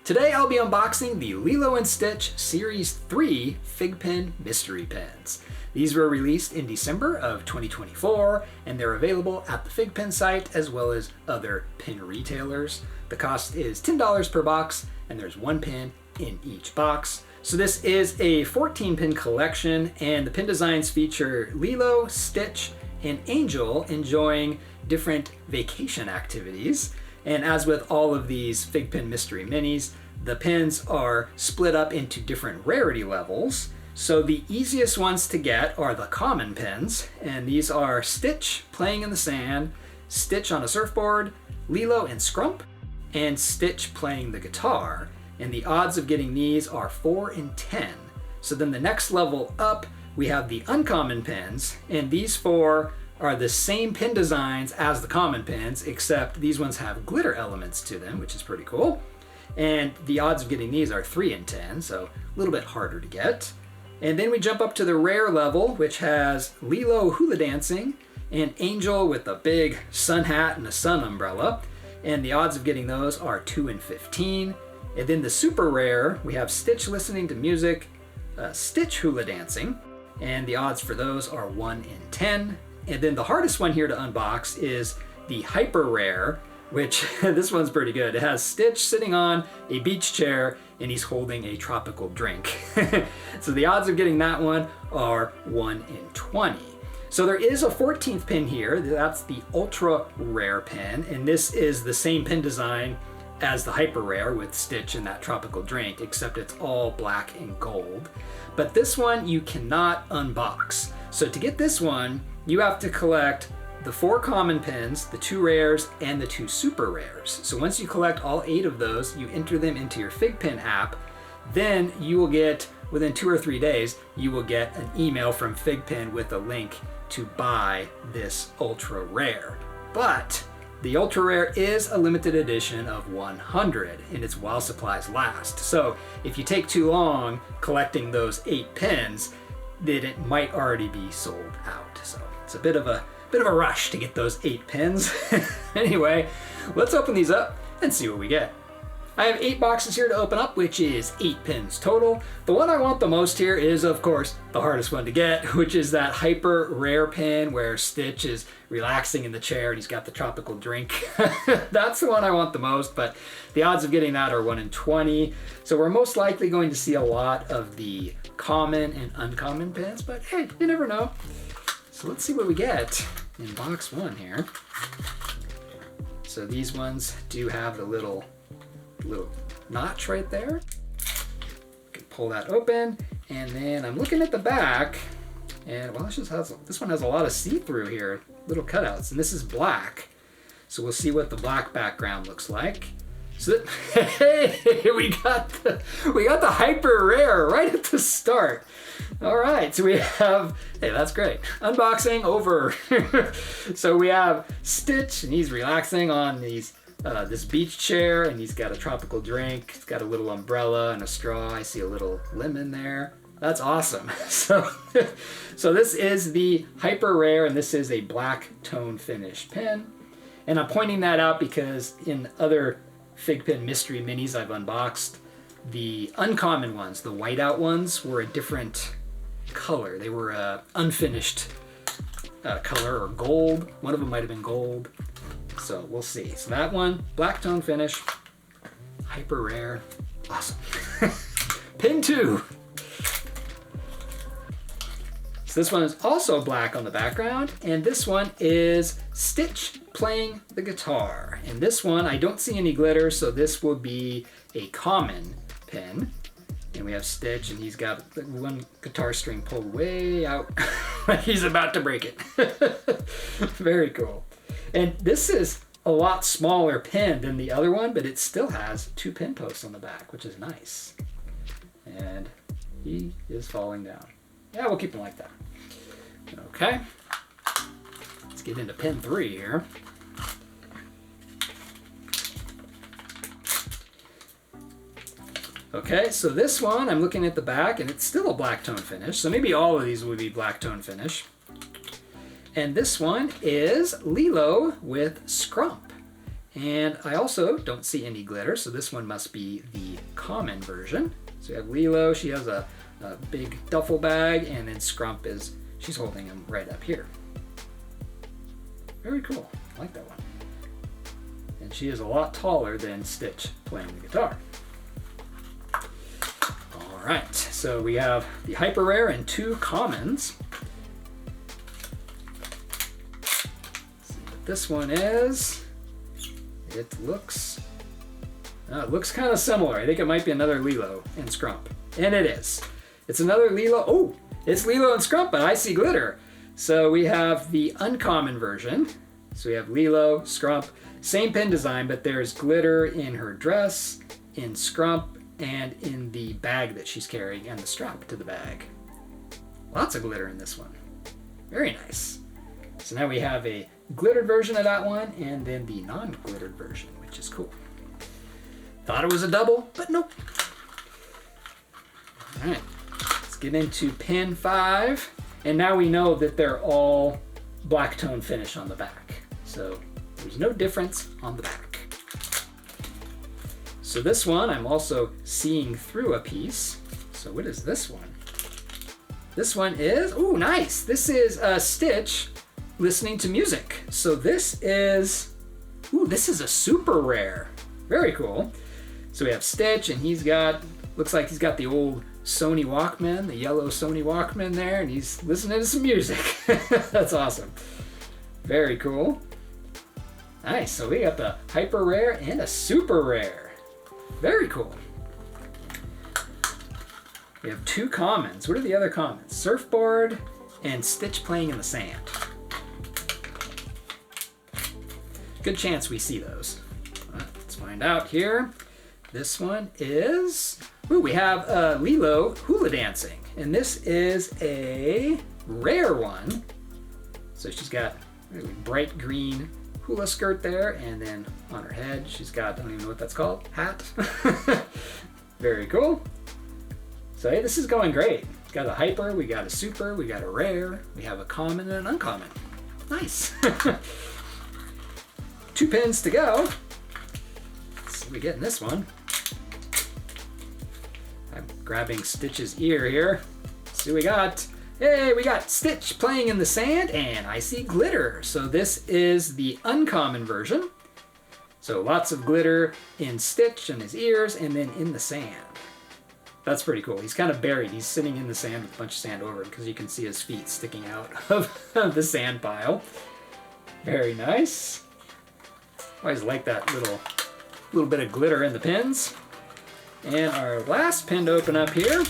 Today I'll be unboxing the Lilo Stitch Series 3 FiGPiN Mystery Pins. These were released in December of 2024 and they're available at the FiGPiN site as well as other pin retailers. The cost is $10 per box and there's one pin in each box. So this is a 14 pin collection and the pin designs feature Lilo, Stitch, and Angel enjoying different vacation activities. And as with all of these FiGPiN Mystery Minis, the pins are split up into different rarity levels. So the easiest ones to get are the common pins, and these are Stitch playing in the sand, Stitch on a surfboard, Lilo and Scrump, and Stitch playing the guitar. And the odds of getting these are 4 in 10. So then the next level up, we have the uncommon pins, and these four are the same pin designs as the common pins, except these ones have glitter elements to them, which is pretty cool. And the odds of getting these are 3 in 10, so a little bit harder to get. And then we jump up to the rare level, which has Lilo hula dancing and Angel with a big sun hat and a sun umbrella. And the odds of getting those are 2 in 15. And then the super rare, we have Stitch listening to music, Stitch hula dancing, and the odds for those are 1 in 10. And then the hardest one here to unbox is the hyper rare, which this one's pretty good. It has Stitch sitting on a beach chair and he's holding a tropical drink. So the odds of getting that one are 1 in 20. So there is a 14th pin here. That's the ultra rare pin. And this is the same pin design as the hyper rare with Stitch and that tropical drink, except it's all black and gold. But this one you cannot unbox. So to get this one, you have to collect the 4 common pins, the 2 rares, and the 2 super rares. So once you collect all 8 of those, you enter them into your FiGPiN app, then you will get, within 2 or 3 days, you will get an email from FiGPiN with a link to buy this ultra rare. But the ultra rare is a limited edition of 100 and it's while supplies last. So if you take too long collecting those 8 pins, then it might already be sold out. So it's a bit of a rush to get those 8 pins. Anyway, let's open these up and see what we get. I have 8 boxes here to open up, which is 8 pins total. The one I want the most here is, of course, the hardest one to get, which is that hyper rare pin where Stitch is relaxing in the chair and he's got the tropical drink. That's the one I want the most, but the odds of getting that are 1 in 20. So we're most likely going to see a lot of the common and uncommon pins, but hey, you never know. So let's see what we get in box 1 here. So these ones do have the little notch right there. You can pull that open, and then I'm looking at the back, and well, this one has a lot of see-through here, little cutouts, and this is black. So we'll see what the black background looks like. So hey, we got the hyper rare right at the start. All right, so we have, hey, that's great. Unboxing over. So we have Stitch, and he's relaxing on this beach chair, and he's got a tropical drink. He's got a little umbrella and a straw. I see a little lemon there. That's awesome. So this is the hyper rare, and this is a black tone finish pin. And I'm pointing that out because in other FiGPiN Mystery Minis I've unboxed, the uncommon ones, the whiteout ones, were a different color. They were unfinished color or gold. One of them might have been gold. So we'll see. So that one, black tone finish, hyper rare, awesome. Pin 2. So this one is also black on the background, and this one is Stitch playing the guitar. And this one, I don't see any glitter, so this will be a common pin. And we have Stitch, and he's got one guitar string pulled way out like he's about to break it. Very cool. And this is a lot smaller pin than the other one, but it still has 2 pin posts on the back, which is nice. And he is falling down. Yeah, we'll keep him like that. Okay. Let's get into pin 3 here. Okay, so this one, I'm looking at the back, and it's still a black tone finish. So maybe all of these would be black tone finish. And this one is Lilo with Scrump. And I also don't see any glitter, so this one must be the common version. So we have Lilo, she has a big duffel bag, and then Scrump she's holding him right up here. Very cool, I like that one. And she is a lot taller than Stitch playing the guitar. All right, so we have the hyper rare and 2 commons. Let's see what this one is. It looks kind of similar. I think it might be another Lilo and Scrump. And it is. It's another Lilo. Oh, it's Lilo and Scrump, but I see glitter. So we have the uncommon version. So we have Lilo, Scrump, same pin design, but there's glitter in her dress, in Scrump, and in the bag that she's carrying and the strap to the bag. Lots of glitter in this one. Very nice. So now we have a glittered version of that one, and then the non-glittered version, which is cool. Thought it was a double, but nope. All right, let's get into pin 5. And now we know that they're all black tone finish on the back. So there's no difference on the back. So this one, I'm also seeing through a piece. So what is this one? This one is, oh, nice. This is Stitch listening to music. So this is a super rare. Very cool. So we have Stitch, and looks like he's got the old Sony Walkman, the yellow Sony Walkman there, and he's listening to some music. That's awesome. Very cool. Nice, so we got the hyper rare and a super rare. Very cool. We have 2 commons. What are the other commons? Surfboard and Stitch playing in the sand. Good chance we see those. Let's find out here. This one is, we have Lilo hula dancing, and this is a rare one. So she's got really bright green hula skirt there, and then on her head she's got, I don't even know what that's called, hat. Very cool. So hey, this is going great. We got a hyper, we got a super, we got a rare, we have a common and an uncommon. Nice. 2 pins to go. Let's see what we get in this one. I'm grabbing Stitch's ear here. Let's see what we got. Hey, we got Stitch playing in the sand, and I see glitter. So this is the uncommon version. So lots of glitter in Stitch and his ears, and then in the sand. That's pretty cool. He's kind of buried. He's sitting in the sand with a bunch of sand over him because you can see his feet sticking out of the sand pile. Very nice. Always like that little bit of glitter in the pins. And our last pin to open up here.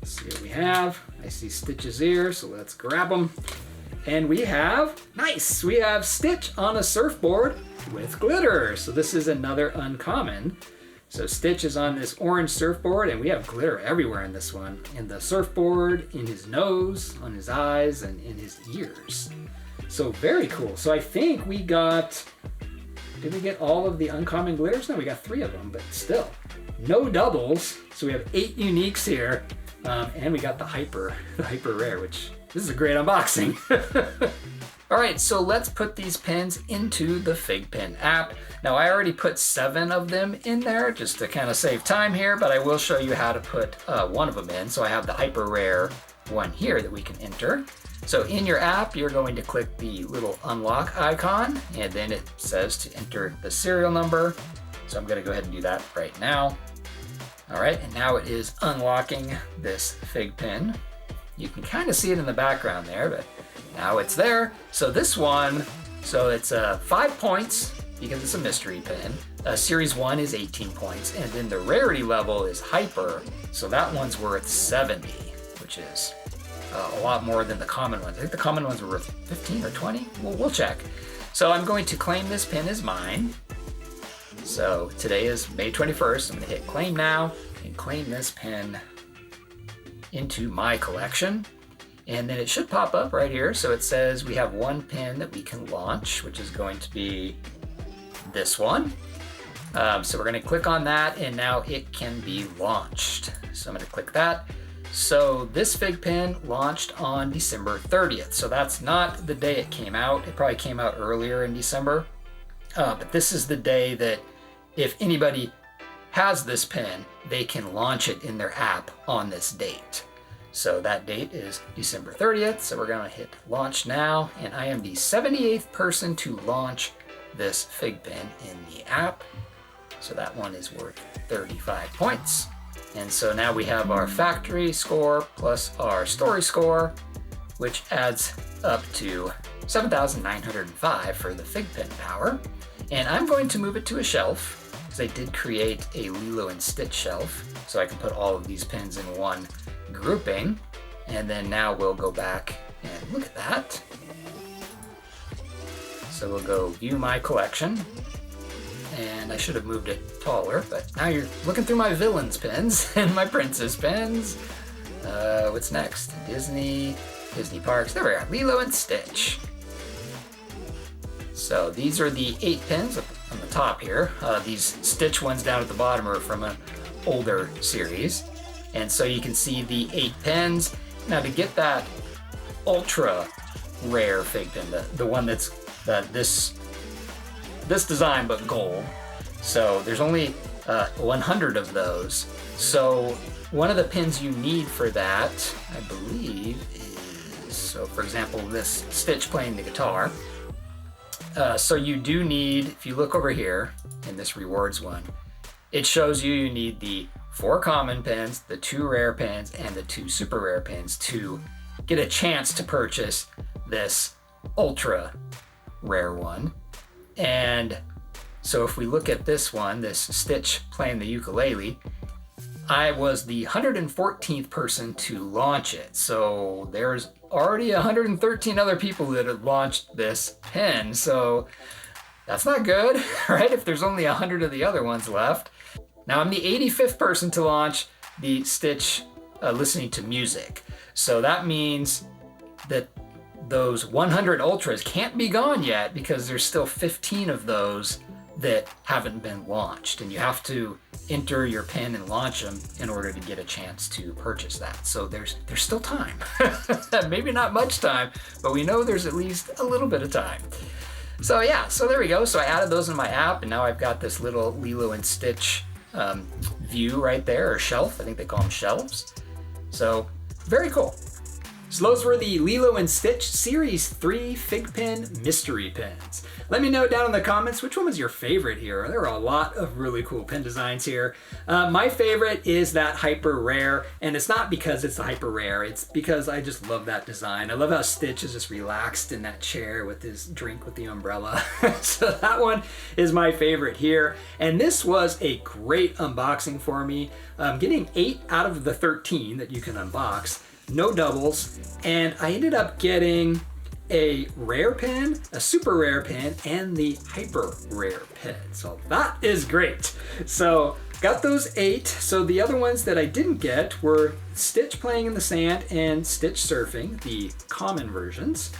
Let's see what we have. I see Stitch's ear, so let's grab them. And we have Stitch on a surfboard with glitter. So this is another uncommon. So Stitch is on this orange surfboard, and we have glitter everywhere in this one. In the surfboard, in his nose, on his eyes, and in his ears. So very cool. So I think we got, did we get all of the uncommon glitters? No, we got 3 of them, but still. No doubles. So we have 8 uniques here. And we got the hyper rare, which this is a great unboxing. All right, so let's put these pins into the FiGPiN app. Now I already put 7 of them in there just to kind of save time here, but I will show you how to put one of them in. So I have the hyper rare one here that we can enter. So in your app, you're going to click the little unlock icon, and then it says to enter the serial number. So I'm gonna go ahead and do that right now. All right, and now it is unlocking this FiGPiN. You can kind of see it in the background there, but now it's there. So this one, so it's 5 points because it's a mystery pin. Series 1 is 18 points, and then the rarity level is hyper, so that one's worth 70, which is a lot more than the common ones. I think the common ones were worth 15 or 20. We'll check. So I'm going to claim this pin as mine. So today is May 21st. I'm going to hit claim now and claim this pin into my collection. And then it should pop up right here. So it says we have 1 pin that we can launch, which is going to be this one. So we're going to click on that, and now it can be launched. So I'm going to click that. So this FiGPiN launched on December 30th. So that's not the day it came out. It probably came out earlier in December. But this is the day that if anybody has this pin, they can launch it in their app on this date. So that date is December 30th. So we're gonna hit launch now. And I am the 78th person to launch this FiGPiN in the app. So that one is worth 35 points. And so now we have our factory score plus our story score, which adds up to 7,905 for the FiGPiN power. And I'm going to move it to a shelf because I did create a Lilo and Stitch shelf so I can put all of these pins in one grouping. And then now we'll go back and look at that. So we'll go view my collection. And I should have moved it taller, but now you're looking through my villains pins and my princess pins. What's next? Disney parks. There we are, Lilo and Stitch. So these are the 8 pins on the top here. These Stitch ones down at the bottom are from an older series. And so you can see the 8 pins. Now to get that ultra rare FiGPiN, the one that's this design but gold, so there's only 100 of those. So one of the pins you need for that, I believe, is, so for example, this Stitch playing the guitar. So you do need, if you look over here in this rewards one, it shows you need the 4 common pins, the 2 rare pins, and the 2 super rare pins to get a chance to purchase this ultra rare one. And so if we look at this one, this Stitch playing the ukulele, I was the 114th person to launch it. So there's already 113 other people that have launched this pin. So that's not good, right? If there's only 100 of the other ones left. Now I'm the 85th person to launch the Stitch listening to music. So that means that those 100 Ultras can't be gone yet because there's still 15 of those that haven't been launched, and you have to enter your pin and launch them in order to get a chance to purchase that. So there's still time. Maybe not much time, but we know there's at least a little bit of time. So yeah, so there we go. So I added those in my app, and now I've got this little Lilo and Stitch view right there, or shelf. I think they call them shelves. So very cool. So those were the Lilo and Stitch Series 3 FiGPiN Mystery Pins. Let me know down in the comments which one was your favorite here. There are a lot of really cool pin designs here. My favorite is that hyper rare, and it's not because it's the hyper rare, it's because I just love that design. I love how Stitch is just relaxed in that chair with his drink with the umbrella. So that one is my favorite here. And this was a great unboxing for me. Getting 8 out of the 13 that you can unbox. No doubles, and I ended up getting a rare pin, a super rare pin, and the hyper rare pin. So that is great. So got those 8. So the other ones that I didn't get were Stitch playing in the sand and Stitch surfing, the common versions.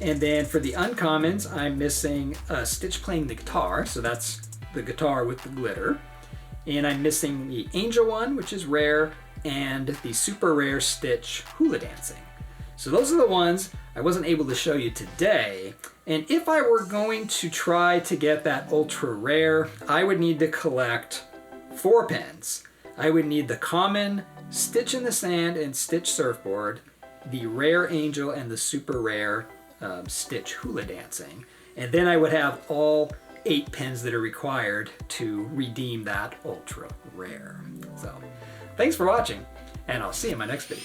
And then for the uncommons, I'm missing Stitch playing the guitar. So that's the guitar with the glitter. And I'm missing the angel one, which is rare, and the super rare Stitch hula dancing. So those are the ones I wasn't able to show you today. And if I were going to try to get that ultra rare, I would need to collect 4 pins. I would need the common Stitch in the Sand and Stitch Surfboard, the rare angel, and the super rare Stitch hula dancing. And then I would have all 8 pins that are required to redeem that ultra rare. So thanks for watching, and I'll see you in my next video.